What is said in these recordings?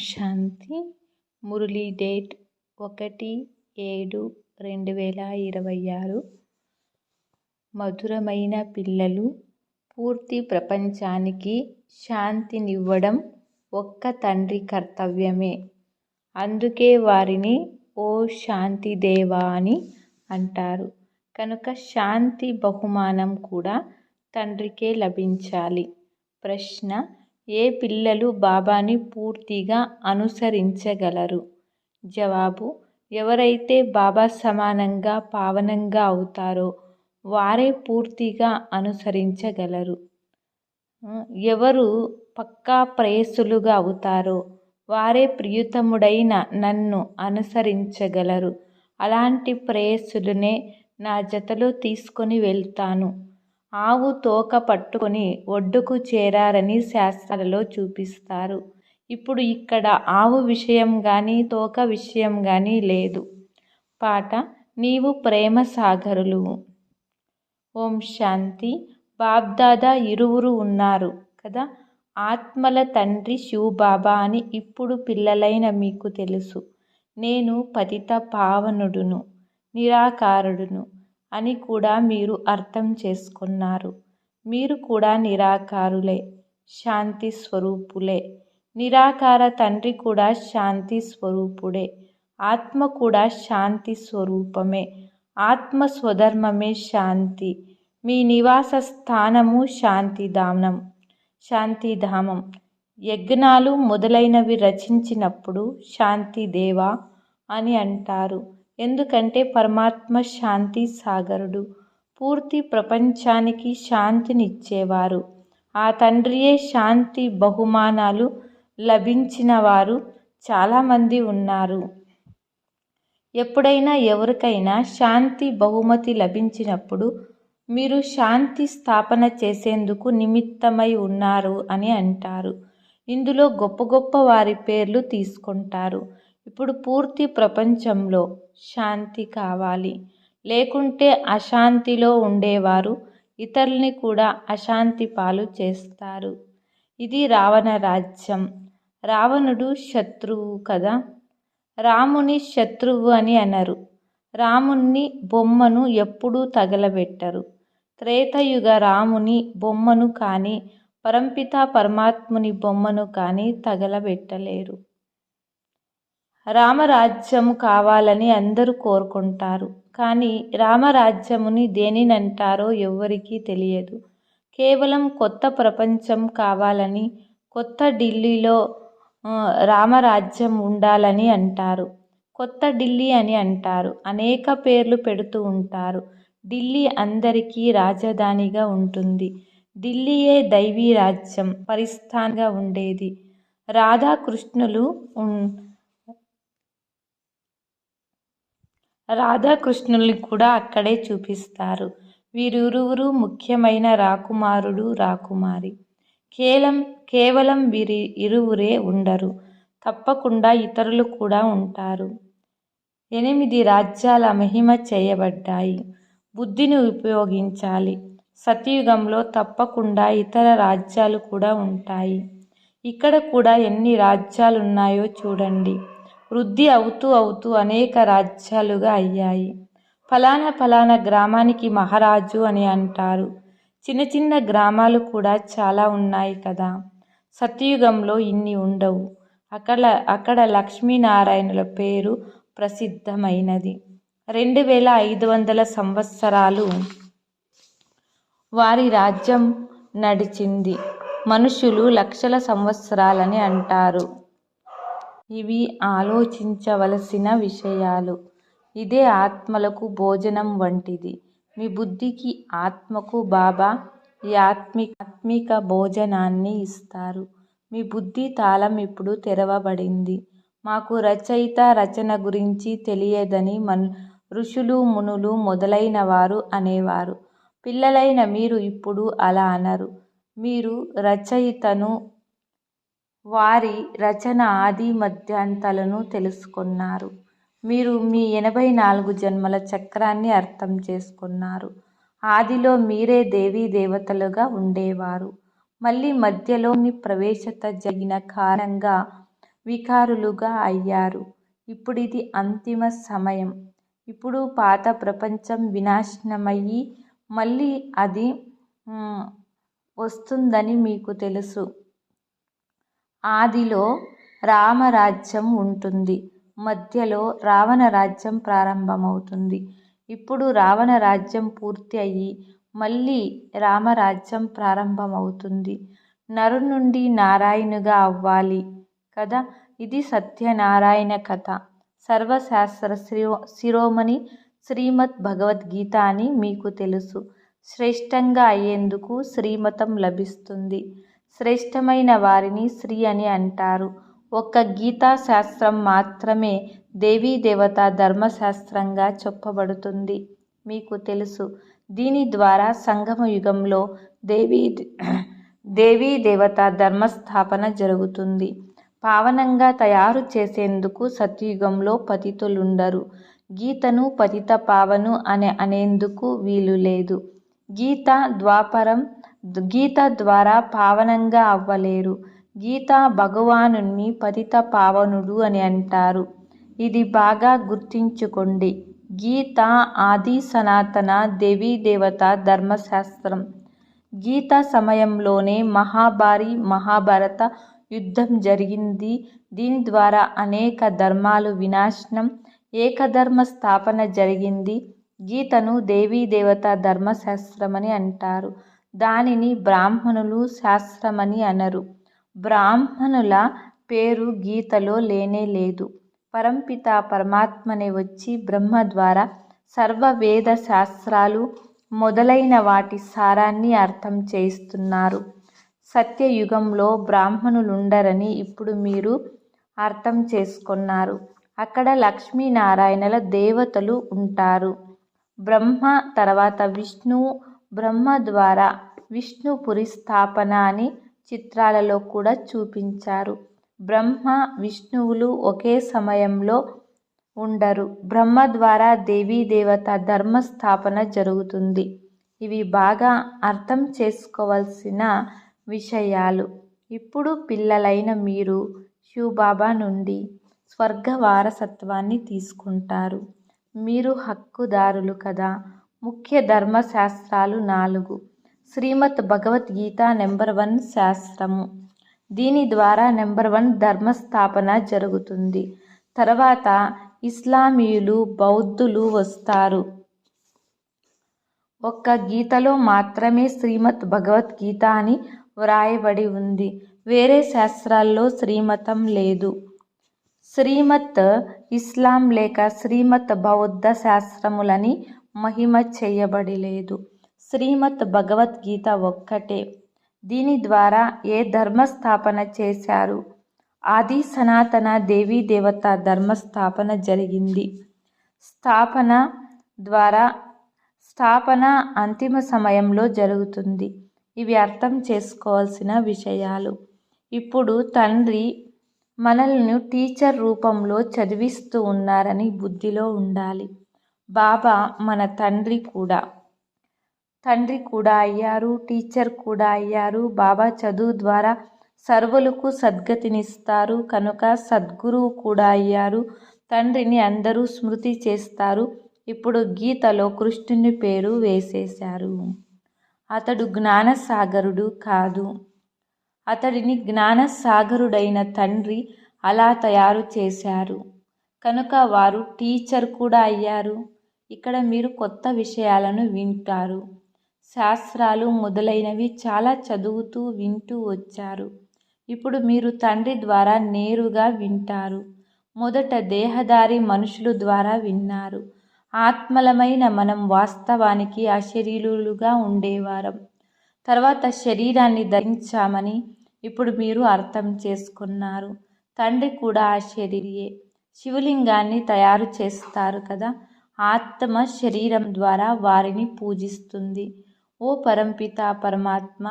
శాంతి. Murali date 1/7/2026. మధురమైన పిల్లలు, పూర్తి ప్రపంచానికి శాంతినివ్వడం ఒక్క తండ్రి కర్తవ్యమే. అందుకే వారిని ఓ శాంతిదేవా అని అంటారు. కనుక శాంతి బహుమానం కూడా తండ్రికే లభించాలి. ప్రశ్న: ఏ పిల్లలు బాబాని పూర్తిగా అనుసరించగలరు? జవాబు: ఎవరైతే బాబా సమానంగా పావనంగా అవుతారో వారే పూర్తిగా అనుసరించగలరు. ఎవరు పక్కా ప్రేయసులుగా అవుతారో వారే ప్రియతముడైన నన్ను అనుసరించగలరు. అలాంటి ప్రేయసులనే నా జతలో తీసుకొని వెళ్తాను. ఆవు తోక పట్టుకొని ఒడ్డుకు చేరారని శాస్త్రాలలో చూపిస్తారు. ఇప్పుడు ఇక్కడ ఆవు విషయం గాని తోక విషయం గాని లేదు. పాట: నీవు ప్రేమ సాగరులు. ఓం శాంతి. బాబ్దాదా ఇరువురు ఉన్నారు కదా. ఆత్మల తండ్రి శివబాబా అని ఇప్పుడు పిల్లలైన మీకు తెలుసు. నేను పతిత పావనుడును, నిరాకారుడును అని కూడా మీరు అర్థం చేసుకున్నారు. మీరు కూడా నిరాకారులే, శాంతి స్వరూపులే. నిరాకార తండ్రి కూడా శాంతి స్వరూపుడే. ఆత్మ కూడా శాంతి స్వరూపమే. ఆత్మ స్వధర్మమే శాంతి. మీ నివాస స్థానము శాంతిధామం. యజ్ఞాలు మొదలైనవి రచించినప్పుడు శాంతిదేవా అని అంటారు. ఎందుకంటే పరమాత్మ శాంతి సాగరుడు, పూర్తి ప్రపంచానికి శాంతినిచ్చేవారు. ఆ తండ్రియే. శాంతి బహుమానాలు లభించిన వారు చాలామంది ఉన్నారు. ఎప్పుడైనా ఎవరికైనా శాంతి బహుమతి లభించినప్పుడు మీరు శాంతి స్థాపన చేసేందుకు నిమిత్తమై ఉన్నారు అని అంటారు. ఇందులో గొప్ప గొప్ప వారి పేర్లు తీసుకుంటారు. ఇప్పుడు పూర్తి ప్రపంచంలో శాంతి కావాలి. లేకుంటే అశాంతిలో ఉండేవారు ఇతరుల్ని కూడా అశాంతి పాలు చేస్తారు. ఇది రావణ రాజ్యం. రావణుడు శత్రువు కదా. రాముని శత్రువు అని అనరు. రాముని బొమ్మను ఎప్పుడూ తగలబెట్టరు. త్రేతాయుగ రాముని బొమ్మను కానీ పరంపిత పరమాత్ముని బొమ్మను కానీ తగలబెట్టలేరు. రామరాజ్యము కావాలని అందరూ కోరుకుంటారు. కానీ రామరాజ్యముని దేనినంటారో ఎవ్వరికీ తెలియదు. కేవలం కొత్త ప్రపంచం కావాలని, కొత్త ఢిల్లీలో రామరాజ్యం ఉండాలని అంటారు. కొత్త ఢిల్లీ అని అంటారు. అనేక పేర్లు పెడుతూ ఉంటారు. ఢిల్లీ అందరికీ రాజధానిగా ఉంటుంది. ఢిల్లీయే దైవీ రాజ్యం, పరిస్థానంగా ఉండేది. రాధాకృష్ణుల్ని కూడా అక్కడే చూపిస్తారు. వీరిరువురు ముఖ్యమైన రాకుమారుడు రాకుమారి. కేవలం వీరి ఇరువురే ఉండరు. తప్పకుండా ఇతరులు కూడా ఉంటారు. 8 రాజ్యాల మహిమ చేయబడ్డాయి. బుద్ధిని ఉపయోగించాలి. సత్యుగంలో తప్పకుండా ఇతర రాజ్యాలు కూడా ఉంటాయి. ఇక్కడ కూడా ఎన్ని రాజ్యాలున్నాయో చూడండి. వృద్ధి అవుతూ అనేక రాజ్యాలుగా అయ్యాయి. ఫలానా గ్రామానికి మహారాజు అని అంటారు. చిన్న చిన్న గ్రామాలు కూడా చాలా ఉన్నాయి కదా. సత్యుగంలో ఇన్ని ఉండవు. అక్కడ లక్ష్మీనారాయణుల పేరు ప్రసిద్ధమైనది. 2500 సంవత్సరాలు వారి రాజ్యం నడిచింది. మనుషులు లక్షల సంవత్సరాలని అంటారు. ఇవి ఆలోచించవలసిన విషయాలు. ఇదే ఆత్మలకు భోజనం వంటిది. మీ బుద్ధికి ఆత్మకు బాబా ఈ ఆత్మిక భోజనాన్ని ఇస్తారు. మీ బుద్ధి తాళం ఇప్పుడు తెరవబడింది. మాకు రచయిత రచన గురించి తెలియదని ఋషులు మునులు మొదలైన వారు అనేవారు. పిల్లలైన మీరు ఇప్పుడు అలా అనరు. మీరు రచయితను, వారి రచన ఆది మధ్యాంతాలను తెలుసుకున్నారు. మీరు మీ 84 జన్మల చక్రాన్ని అర్థం చేసుకున్నారు. ఆదిలో మీరే దేవీ దేవతలుగా ఉండేవారు. మళ్ళీ మధ్యలోని ప్రవేశత జరిగిన కారణంగా వికారులుగా అయ్యారు. ఇప్పుడిది అంతిమ సమయం. ఇప్పుడు పాత ప్రపంచం వినాశనమయ్యి మళ్ళీ అది వస్తుందని మీకు తెలుసు. ఆదిలో రామరాజ్యం ఉంటుంది, మధ్యలో రావణ రాజ్యం ప్రారంభమవుతుంది. ఇప్పుడు రావణ రాజ్యం పూర్తి అయ్యి మళ్ళీ రామరాజ్యం ప్రారంభమవుతుంది. నరు నుండి నారాయణుగా అవ్వాలి కదా. ఇది సత్యనారాయణ కథ. సర్వశాస్త్ర శిరోమణి శ్రీమద్ భగవద్గీత అని మీకు తెలుసు. శ్రేష్టంగా అయ్యేందుకు శ్రీమతం లభిస్తుంది. శ్రేష్టమైన వారిని శ్రీ అని అంటారు. ఒక్క గీతా శాస్త్రం మాత్రమే దేవీదేవత ధర్మశాస్త్రంగా చెప్పబడుతుంది. మీకు తెలుసు. దీని ద్వారా సంగమ యుగంలో దేవీదేవత ధర్మస్థాపన జరుగుతుంది. పావనంగా తయారు చేసేందుకు సత్యయుగంలో పతితులుండరు. గీతను పతిత పావను అనేందుకు వీలు లేదు. గీత ద్వారా పావనంగా అవ్వలేరు. గీతా భగవానుణ్ణి పతిత పావనుడు అని అంటారు. ఇది బాగా గుర్తుంచుకోండి. గీత ఆది సనాతన దేవీదేవత ధర్మశాస్త్రం. గీత సమయంలోనే మహాభారత యుద్ధం జరిగింది. దీని ద్వారా అనేక ధర్మాలు వినాశనం, ఏకధర్మ స్థాపన జరిగింది. గీతను దేవీదేవత ధర్మశాస్త్రమని అంటారు. దానిని బ్రాహ్మణులు శాస్త్రమని అనరు. బ్రాహ్మణుల పేరు గీతలో లేనే లేదు. పరంపిత పరమాత్మనే వచ్చి బ్రహ్మ ద్వారా సర్వ వేద శాస్త్రాలు మొదలైన వాటి సారాన్ని అర్థం చేయిస్తున్నారు. సత్యయుగంలో బ్రాహ్మణులుండరని ఇప్పుడు మీరు అర్థం చేసుకున్నారు. అక్కడ లక్ష్మీనారాయణల దేవతలు ఉంటారు. బ్రహ్మ తర్వాత విష్ణువు. బ్రహ్మ ద్వారా విష్ణుపురి స్థాపన అని చిత్రాలలో కూడా చూపించారు. బ్రహ్మ విష్ణువులు ఒకే సమయంలో ఉండరు. బ్రహ్మ ద్వారా దేవీదేవత ధర్మస్థాపన జరుగుతుంది. ఇవి బాగా అర్థం చేసుకోవలసిన విషయాలు. ఇప్పుడు పిల్లలైన మీరు శివబాబా నుండి స్వర్గ వారసత్వాన్ని తీసుకుంటారు. మీరు హక్కుదారులు కదా. ముఖ్య ధర్మశాస్త్రాలు 4. శ్రీమద్ భగవద్గీత నెంబర్ 1 శాస్త్రము. దీని ద్వారా నెంబర్ 1 ధర్మస్థాపన జరుగుతుంది. తర్వాత ఇస్లామీయులు, బౌద్ధులు వస్తారు. ఒక్క గీతలో మాత్రమే శ్రీమద్ భగవద్గీత అని వ్రాయబడి ఉంది. వేరే శాస్త్రాల్లో శ్రీమతం లేదు. శ్రీమత్ ఇస్లాం లేక శ్రీమద్ బౌద్ధ శాస్త్రములని మహిమ చేయబడలేదు. శ్రీమద్ భగవద్గీత ఒక్కటే. దీని ద్వారా ఏ ధర్మస్థాపన చేశారు? ఆది సనాతన దేవీదేవత ధర్మస్థాపన జరిగింది. స్థాపన అంతిమ సమయంలో జరుగుతుంది. ఇవి అర్థం చేసుకోవాల్సిన విషయాలు. ఇప్పుడు తండ్రి మనల్ని టీచర్ రూపంలో చదివిస్తూ ఉన్నారని బుద్ధిలో ఉండాలి. బాబా మన తండ్రి కూడా అయ్యారు, టీచర్ కూడా అయ్యారు. బాబా చదువు ద్వారా సర్వులకు సద్గతినిస్తారు కనుక సద్గురువు కూడా అయ్యారు. తండ్రిని అందరూ స్మృతి చేస్తారు. ఇప్పుడు గీతలో కృష్ణుని పేరు వేసేశారు. అతడు జ్ఞానసాగరుడు కాదు. అతడిని జ్ఞానసాగరుడైన తండ్రి అలా తయారు చేశారు కనుక వారు టీచర్ కూడా అయ్యారు. ఇక్కడ మీరు కొత్త విషయాలను వింటారు. శాస్త్రాలు మొదలైనవి చాలా చదువుతూ వింటూ వచ్చారు. ఇప్పుడు మీరు తండ్రి ద్వారా నేరుగా వింటారు. మొదట దేహదారి మనుషుల ద్వారా విన్నారు. ఆత్మలమైన మనం వాస్తవానికి అశరీరులుగా ఉండేవారం. తర్వాత శరీరాన్ని ధరించామని ఇప్పుడు మీరు అర్థం చేసుకున్నారు. తండ్రి కూడా అశరీరియే. శివలింగాన్ని తయారు చేస్తారు కదా. ఆత్మ శరీరం ద్వారా వారిని పూజిస్తుంది. ఓ పరంపిత పరమాత్మ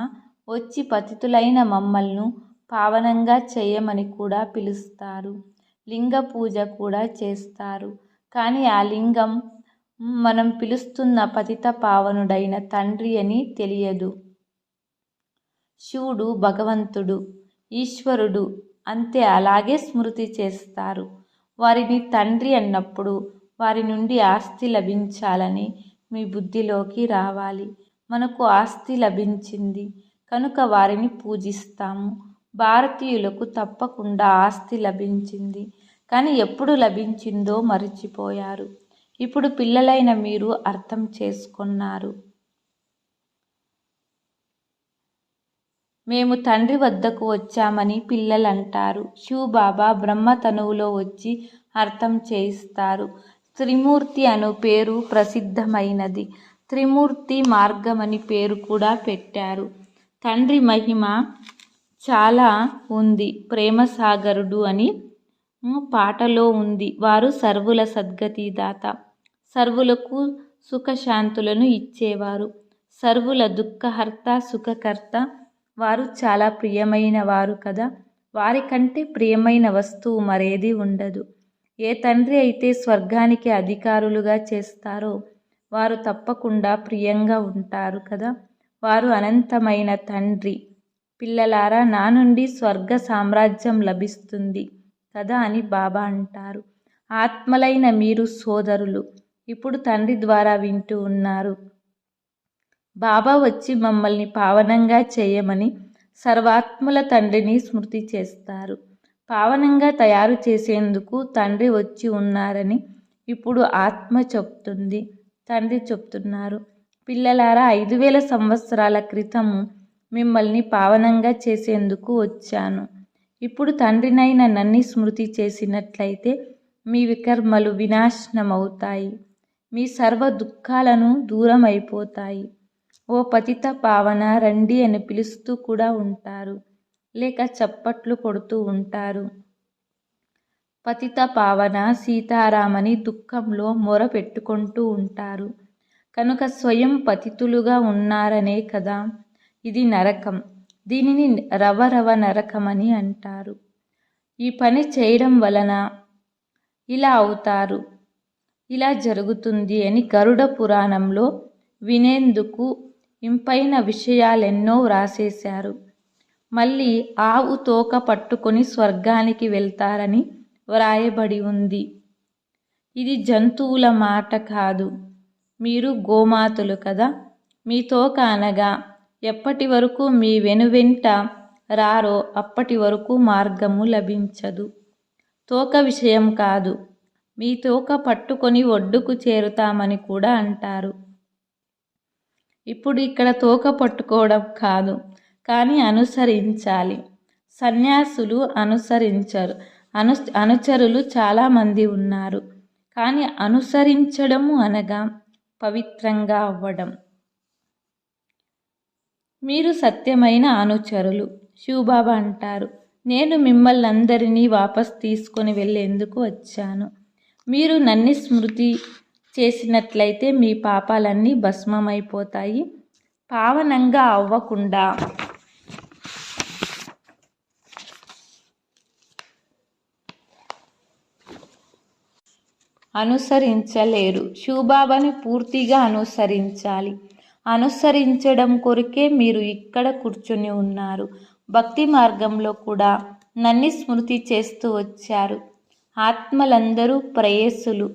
వచ్చి పతితులైన మమ్మల్ని పావనంగా చేయమని కూడా పిలుస్తారు. లింగ పూజ కూడా చేస్తారు. కానీ ఆ లింగం మనం పిలుస్తున్న పతిత పావనుడైన తండ్రి అని తెలియదు. శివుడు భగవంతుడు, ఈశ్వరుడు అంతే, అలాగే స్మృతి చేస్తారు. వారిని తండ్రి అన్నప్పుడు వారి నుండి ఆస్తి లభించాలని మీ బుద్ధిలోకి రావాలి. మనకు ఆస్తి లభించింది కనుక వారిని పూజిస్తాము. భారతీయులకు తప్పకుండా ఆస్తి లభించింది, కానీ ఎప్పుడు లభించిందో మర్చిపోయారు. ఇప్పుడు పిల్లలైన మీరు అర్థం చేసుకున్నారు. మేము తండ్రి వద్దకు వచ్చామని పిల్లలంటారు. శివబాబా బ్రహ్మ తనువులో వచ్చి అర్థం చేయిస్తారు. త్రిమూర్తి అను పేరు ప్రసిద్ధమైనది. త్రిమూర్తి మార్గమని పేరు కూడా పెట్టారు. తండ్రి మహిమ చాలా ఉంది. ప్రేమసాగరుడు అని పాటలో ఉంది. వారు సర్వుల సద్గతిదాత, సర్వులకు సుఖశాంతులను ఇచ్చేవారు, సర్వుల దుఃఖహర్త సుఖకర్త. వారు చాలా ప్రియమైన వారు కదా. వారికంటే ప్రియమైన వస్తువు మరేది ఉండదు. ఏ తండ్రి అయితే స్వర్గానికి అధికారులుగా చేస్తారో వారు తప్పకుండా ప్రియంగా ఉంటారు కదా. వారు అనంతమైన తండ్రి. పిల్లలారా, నా నుండి స్వర్గ సామ్రాజ్యం లభిస్తుంది కదా అని బాబా అంటారు. ఆత్మలైన మీరు సోదరులు ఇప్పుడు తండ్రి ద్వారా వింటూ ఉన్నారు. బాబా వచ్చి మమ్మల్ని పావనంగా చేయమని సర్వాత్మల తండ్రిని స్మృతి చేస్తారు. పావనంగా తయారు చేసేందుకు తండ్రి వచ్చి ఉన్నారని ఇప్పుడు ఆత్మ చెప్తుంది. తండ్రి చెప్తున్నారు, పిల్లలారా, 5000 సంవత్సరాల క్రితము మిమ్మల్ని పావనంగా చేసేందుకు వచ్చాను. ఇప్పుడు తండ్రినైన నన్ను స్మృతి చేసినట్లయితే మీ వికర్మలు వినాశనమవుతాయి, మీ సర్వ దుఃఖాలను దూరం అయిపోతాయి. ఓ పతిత పావన రండి అని పిలుస్తూ కూడా ఉంటారు, లేక చప్పట్లు కొడుతూ ఉంటారు. పతిత పావన సీతారామని దుఃఖంలో మొర పెట్టుకుంటూ ఉంటారు. కనుక స్వయం పతితులుగా ఉన్నారనే కదా. ఇది నరకం. దీనిని రవరవ నరకమని అంటారు. ఈ పని చేయడం వలన ఇలా అవుతారు, ఇలా జరుగుతుంది అని గరుడ పురాణంలో వినేందుకు ఇంపైన విషయాలెన్నో వ్రాసేశారు. మళ్ళీ ఆవు తోక పట్టుకొని స్వర్గానికి వెళ్తారని వ్రాయబడి ఉంది. ఇది జంతువుల మాట కాదు. మీరు గోమాతలు కదా. మీ తోక అనగా ఎప్పటి వరకు మీ వెనువెంట రారో అప్పటి వరకు మార్గము లభించదు. తోక విషయం కాదు, మీ తోక పట్టుకొని ఒడ్డుకు చేరుతామని కూడా అంటారు. ఇప్పుడు ఇక్కడ తోక పట్టుకోవడం కాదు, కానీ అనుసరించాలి. సన్యాసులు అనుసరించరు. అనుచరులు చాలామంది ఉన్నారు, కానీ అనుసరించడము అనగా పవిత్రంగా అవ్వడం. మీరు సత్యమైన అనుచరులు. శివబాబా అంటారు, నేను మిమ్మల్ని అందరినీ వాపస్ తీసుకొని వెళ్ళేందుకు వచ్చాను. మీరు నన్ను స్మృతి చేసినట్లయితే మీ పాపాలన్నీ భస్మమైపోతాయి. పావనంగా అవ్వకుండా అనుసరించలేరు. శివబాబాని పూర్తిగా అనుసరించాలి. అనుసరించడం కొరకే మీరు ఇక్కడ కూర్చొని ఉన్నారు. భక్తి మార్గంలో కూడా నన్ను స్మృతి చేస్తూ వచ్చారు. ఆత్మలందరూ ప్రేయస్సులు.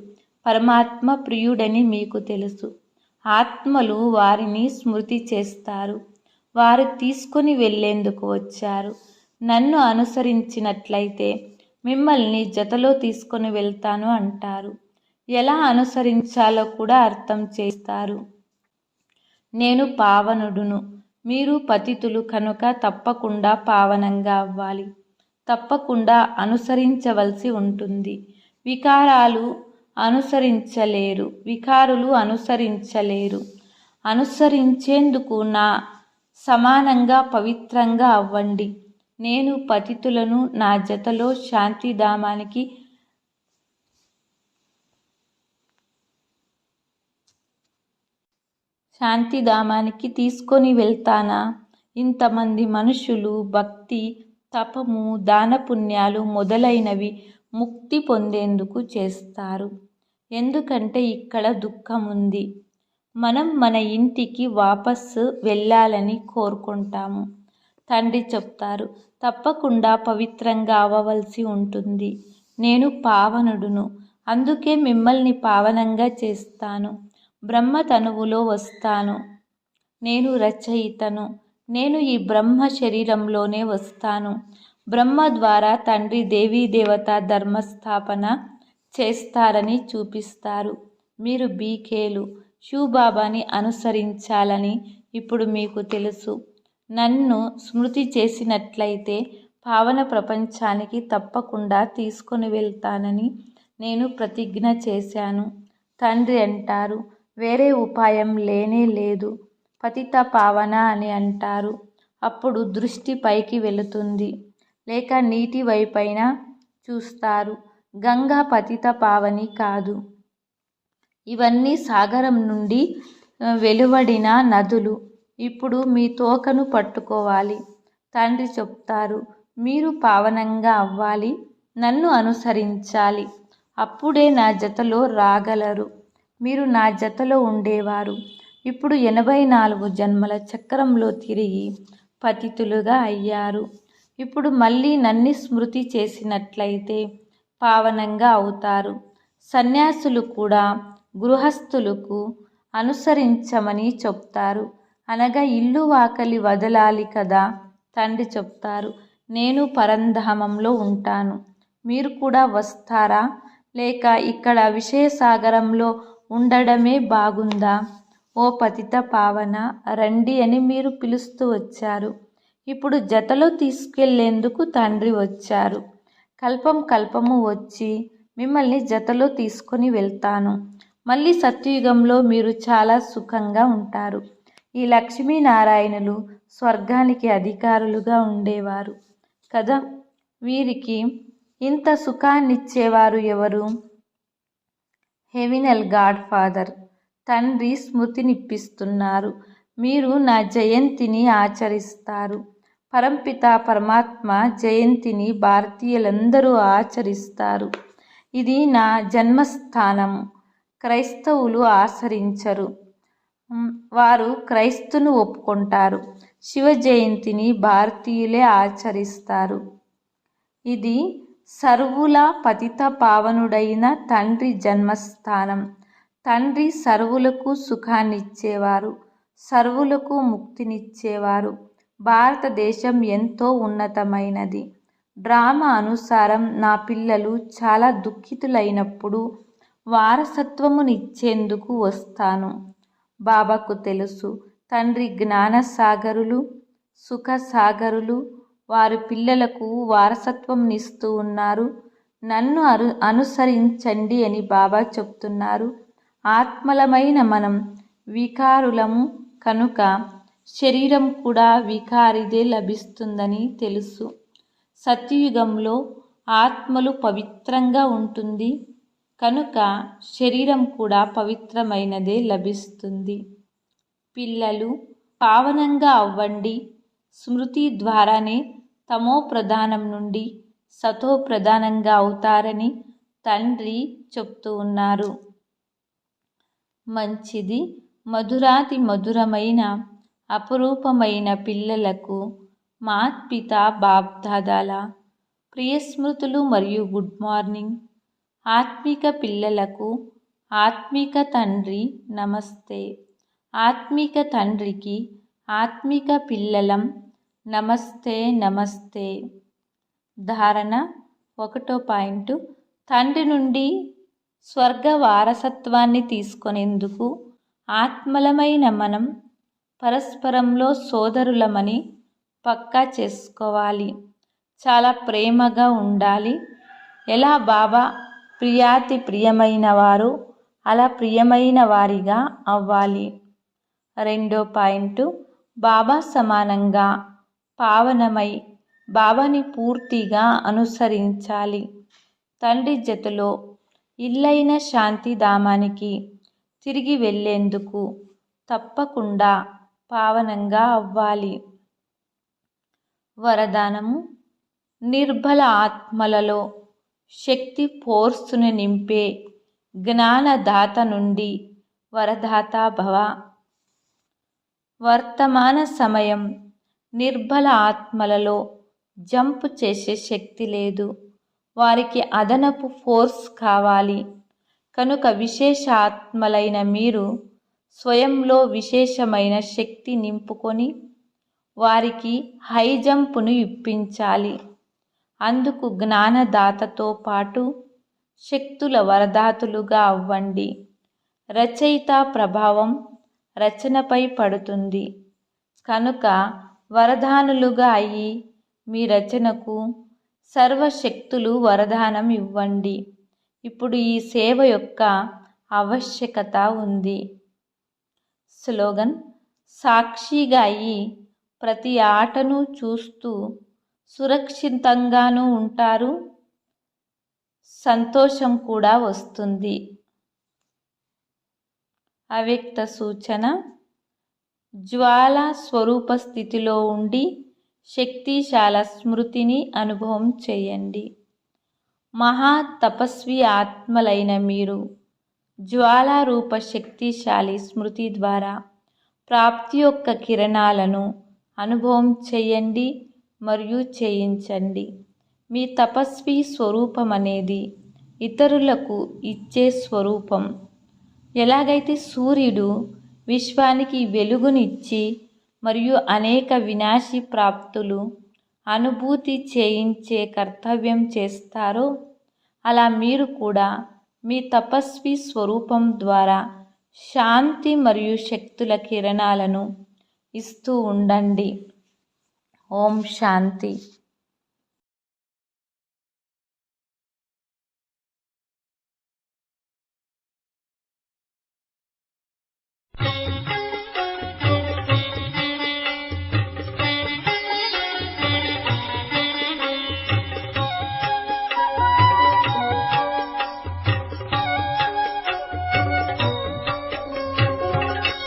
పరమాత్మ ప్రియుడని మీకు తెలుసు. ఆత్మలు వారిని స్మృతి చేస్తారు. వారు తీసుకొని వెళ్ళేందుకు వచ్చారు. నన్ను అనుసరించినట్లయితే మిమ్మల్ని జతలో తీసుకొని వెళ్తాను అంటారు. ఎలా అనుసరించాలో కూడా అర్థం చేస్తారు. నేను పావనుడును, మీరు పతితులు కనుక తప్పకుండా పావనంగా అవ్వాలి. తప్పకుండా అనుసరించవలసి ఉంటుంది. వికారులు అనుసరించలేరు. అనుసరించేందుకు నా సమానంగా పవిత్రంగా అవ్వండి. నేను పతితులను నా జతలో శాంతిధామానికి తీసుకొని వెళ్తానా? ఇంతమంది మనుషులు భక్తి, తపము, దాన పుణ్యాలు మొదలైనవి ముక్తి పొందేందుకు చేస్తారు. ఎందుకంటే ఇక్కడ దుఃఖం ఉంది. మనం మన ఇంటికి వాపస్సు వెళ్ళాలని కోరుకుంటాము. తండ్రి చెప్తారు, తప్పకుండా పవిత్రంగా అవ్వవలసి ఉంటుంది. నేను పావనుడును, అందుకే మిమ్మల్ని పావనంగా చేస్తాను. బ్రహ్మ తనువులో వస్తాను. నేను రచయితను. నేను ఈ బ్రహ్మ శరీరంలోనే వస్తాను. బ్రహ్మ ద్వారా తండ్రి దేవత ధర్మస్థాపన చేస్తారని చూపిస్తారు. మీరు బీకేలు శివబాబాని అనుసరించాలని ఇప్పుడు మీకు తెలుసు. నన్ను స్మృతి చేసినట్లయితే పావన ప్రపంచానికి తప్పకుండా తీసుకొని వెళ్తానని నేను ప్రతిజ్ఞ చేశాను. తండ్రి అంటారు, వేరే ఉపాయం లేనే లేదు. పతిత పావన అని అంటారు. అప్పుడు దృష్టి పైకి వెళుతుంది, లేక నీటి వైపైన చూస్తారు. గంగా పతిత పావని కాదు. ఇవన్నీ సాగరం నుండి వెలువడిన నదులు. ఇప్పుడు మీ తోకను పట్టుకోవాలి. తండ్రి చెప్తారు, మీరు పావనంగా అవ్వాలి, నన్ను అనుసరించాలి. అప్పుడే నా జతలో రాగలరు. మీరు నా జతలో ఉండేవారు. ఇప్పుడు 84 జన్మల చక్రంలో తిరిగి పతితులుగా అయ్యారు. ఇప్పుడు మళ్ళీ నన్ను స్మృతి చేసినట్లయితే పావనంగా అవుతారు. సన్యాసులు కూడా గృహస్థులకు అనుసరించమని చెప్తారు. అనగా ఇల్లు వాకలి వదలాలి కదా. తండ్రి చెప్తారు, నేను పరంధామంలో ఉంటాను. మీరు కూడా వస్తారా, లేక ఇక్కడ విషయసాగరంలో ఉండడమే బాగుందా? ఓ పతిత పావన, రండి అని మీరు పిలుస్తూ వచ్చారు. ఇప్పుడు జతలో తీసుకెళ్లేందుకు తండ్రి వచ్చారు. కల్పము వచ్చి మిమ్మల్ని జతలో తీసుకొని వెళ్తాను. మళ్ళీ సత్యుయుగంలో మీరు చాలా సుఖంగా ఉంటారు. ఈ లక్ష్మీనారాయణులు స్వర్గానికి అధికారులుగా ఉండేవారు కదా. వీరికి ఇంత సుఖాన్నిచ్చేవారు ఎవరు? హెవినల్ గాడ్ ఫాదర్ తండ్రి స్మృతినిప్పిస్తున్నారు. మీరు నా జయంతిని ఆచరిస్తారు. పరంపిత పరమాత్మ జయంతిని భారతీయులందరూ ఆచరిస్తారు. ఇది నా జన్మస్థానం. క్రైస్తవులు ఆచరించరు. వారు క్రైస్తును ఒప్పుకుంటారు. శివ జయంతిని భారతీయులే ఆచరిస్తారు. ఇది సర్వుల పతిత పావనుడైన తండ్రి జన్మస్థానం. తండ్రి సర్వులకు సుఖాన్నిచ్చేవారు, సర్వులకు ముక్తినిచ్చేవారు. భారతదేశం ఎంతో ఉన్నతమైనది. డ్రామా అనుసారం నా పిల్లలు చాలా దుఃఖితులైనప్పుడు వారసత్వమునిచ్చేందుకు వస్తాను. బాబాకు తెలుసు, తండ్రి జ్ఞానసాగరులు, సుఖసాగరులు. వారు పిల్లలకు వారసత్వంనిస్తూ ఉన్నారు. నన్ను అనుసరించండి అని బాబా చెప్తున్నారు. ఆత్మలమైన మనం వికారులము కనుక శరీరం కూడా వికారిదే లభిస్తుందని తెలుసు. సత్యయుగంలో ఆత్మలు పవిత్రంగా ఉంటుంది కనుక శరీరం కూడా పవిత్రమైనదే లభిస్తుంది. పిల్లలు పావనంగా అవ్వండి. స్మృతి ద్వారానే తమో ప్రధానం నుండి సతో ప్రధానంగా అవుతారని తండ్రి చెప్తూ ఉన్నారు. మంచిది. మధురాతి మధురమైన అపురూపమైన పిల్లలకు మాత్పిత బాప్దాదాల ప్రియస్మృతులు మరియు గుడ్ మార్నింగ్. ఆత్మిక పిల్లలకు ఆత్మిక తండ్రి నమస్తే. ఆత్మిక తండ్రికి ఆత్మిక పిల్లలం నమస్తే నమస్తే. ధారణ 1వ పాయింట్. తండ్రి నుండి స్వర్గ వారసత్వాన్ని తీసుకొనేందుకు ఆత్మలమైన మనం పరస్పరంలో సోదరులమని పక్కా చేసుకోవాలి. చాలా ప్రేమగా ఉండాలి. ఎలా బాబా ప్రియాతి ప్రియమైన వారు అలా ప్రియమైన వారిగా అవ్వాలి. 2వ పాయింట్. బాబా సమానంగా పావనమై బాబాని పూర్తిగా అనుసరించాలి. తండ్రి జతలో ఇల్లైన శాంతిధామానికి తిరిగి వెళ్ళేందుకు తప్పకుండా పావనంగా అవ్వాలి. వరదానము. నిర్బల ఆత్మలలో శక్తి ఫోర్సును నింపే జ్ఞానదాత నుండి వరదాత భవ. వర్తమాన సమయం నిర్బల ఆత్మలలో జంప్ చేసే శక్తి లేదు. వారికి అదనపు ఫోర్స్ కావాలి. కనుక విశేష ఆత్మలైన మీరు స్వయంలో విశేషమైన శక్తి నింపుకొని వారికి హై జంపును ఇప్పించాలి. అందుకు జ్ఞానదాతతో పాటు శక్తుల వరదాతులుగా అవ్వండి. రచయిత ప్రభావం రచనపై పడుతుంది. కనుక వరదానులుగా అయి మీ రచనకు సర్వశక్తులు వరదానం ఇవ్వండి. ఇప్పుడు ఈ సేవ యొక్క ఆవశ్యకత ఉంది. స్లోగన్: సాక్షిగా అయి ప్రతి ఆటను చూస్తూ సురక్షితంగానూ ఉంటారు, సంతోషం కూడా వస్తుంది. అవ్యక్త సూచన: జ్వాల స్వరూప స్థితిలో ఉండి శక్తిశాల స్మృతిని అనుభవం చేయండి. మహా తపస్వి ఆత్మలైన మీరు జ్వాలారూప శక్తిశాలి స్మృతి ద్వారా ప్రాప్తి యొక్క కిరణాలను అనుభవం చేయండి మరియు చేయించండి. మీ తపస్వి స్వరూపం అనేది ఇతరులకు ఇచ్చే స్వరూపం. ఎలాగైతే సూర్యుడు విశ్వానికి వెలుగునిచ్చి మరియు అనేక వినాశీ ప్రాప్తులు అనుభూతి చేయించే కర్తవ్యం చేస్తారో, అలా మీరు కూడా మీ తపస్వి స్వరూపం ద్వారా శాంతి మరియు శక్తుల కిరణాలను ఇస్తూ ఉండండి. ఓం శాంతి.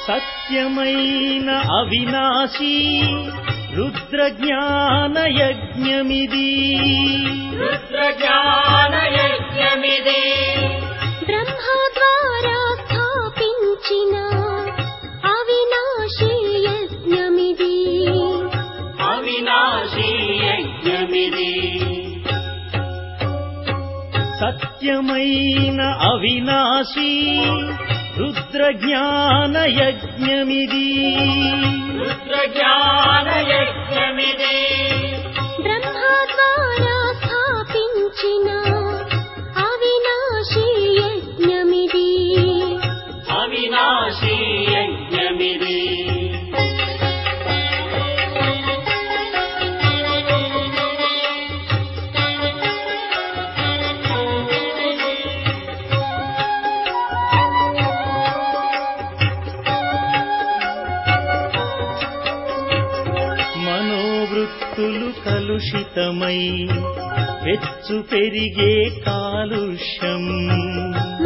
సత్యమైన అవినాశీ రుద్రజ్ఞాన యజ్ఞమిది. బ్రహ్మ ద్వారా స్థాపించిన అవినాశీ యజ్ఞమిది. సత్యమైన అవినాశీ రుద్రజ్ఞాన యజ్ఞమిది. బ్రహ్మ ద్వారా స్థాపించిన అవినాశీ యజ్ఞమిది. మనోవృత్తులు కలుషితమై పెచ్చు పెరిగే కాలుష్యం.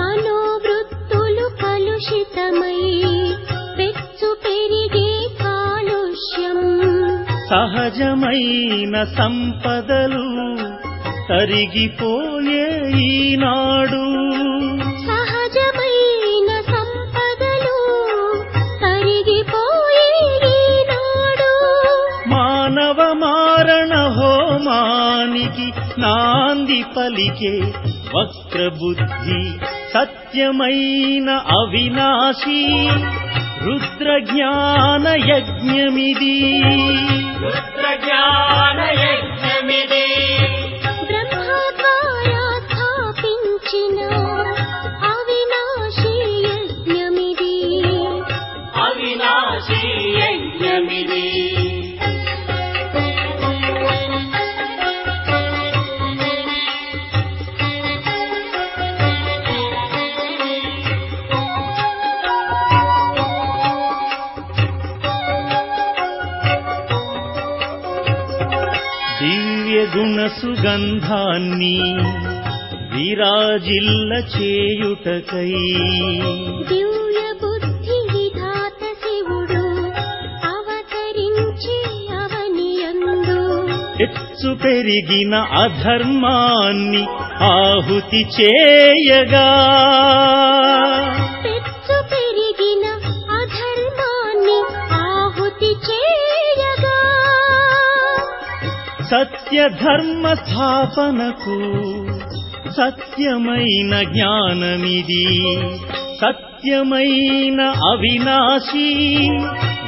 మనోవృత్తులు కలుషితమై పెచ్చు పెరిగే కాలుష్యం. సహజమైన సంపదలు తరిగిపోయే ఈనాడు. సహజమైన సంపదలు తరిగిపోయే ఈనాడు. మానవ మారణ హోమానికి నాంది పలికే వక్రబుద్ధి సత్యమైన అవినాశీ రుద్రజ్ఞాన యజ్ఞమిది. బ్రహ్మ ద్వారా స్థాపించిన అవినాశీ యజ్ఞమిది. దివ్య గుణ సుగంధాన్ని విరాజిల్ల చేయుటకై దివ్య బుద్ధి విధాత శివుడు అవతరించి అవనియందు ఎచ్చు పెరిగిన అధర్మాన్ని ఆహుతి చేయగా. పెచ్చు పెరిగిన అధర్మాన్ని ఆహుతి చేయగా. సత్య ధర్మ స్థాపనకు సత్యమైన జ్ఞానమిది, సత్యమైన అవినాశి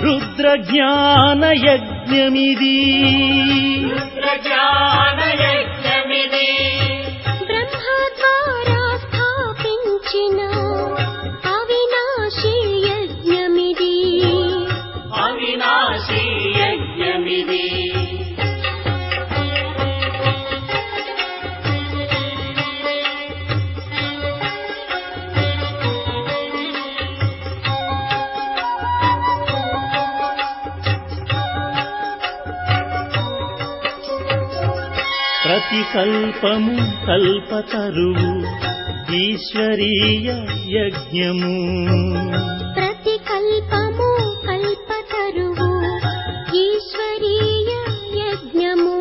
రుద్ర జ్ఞాన యజ్ఞమిది. బ్రహ్మ ద్వారా స్థాపించిన అవినాశి యజ్ఞమిది. ప్రతి కల్పము కల్పతరువు ఈశ్వరీయ యజ్ఞము. ప్రతి కల్పము కల్పతరువు ఈశ్వరీయ యజ్ఞము.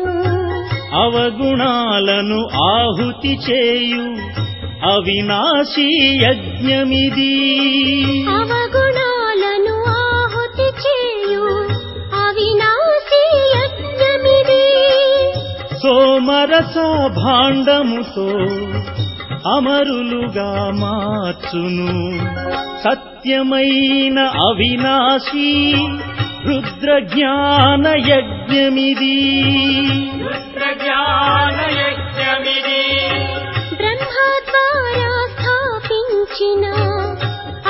అవగుణాలను ఆహుతి చేయు అవినాశీ యజ్ఞమిది. అవగుణాలను ఆహుతి చేయు అవినాశి యజ్ఞమిది. సోమరస భాండముతో అమరులుగా మార్చును సత్యమైన అవినాశి రుద్ర జ్ఞాన యజ్ఞమిది. బ్రహ్మ ద్వారా స్థాపించిన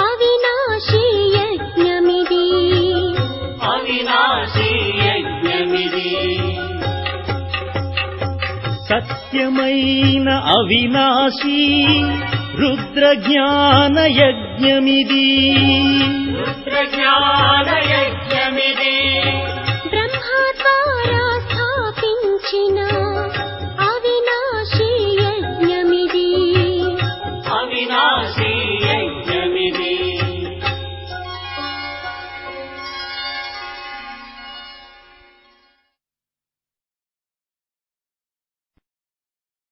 అవినాశి యజ్ఞమిది. సత్యమైన అవినాశి రుద్ర జ్ఞాన యజ్ఞమిది. బ్రహ్మ ద్వారా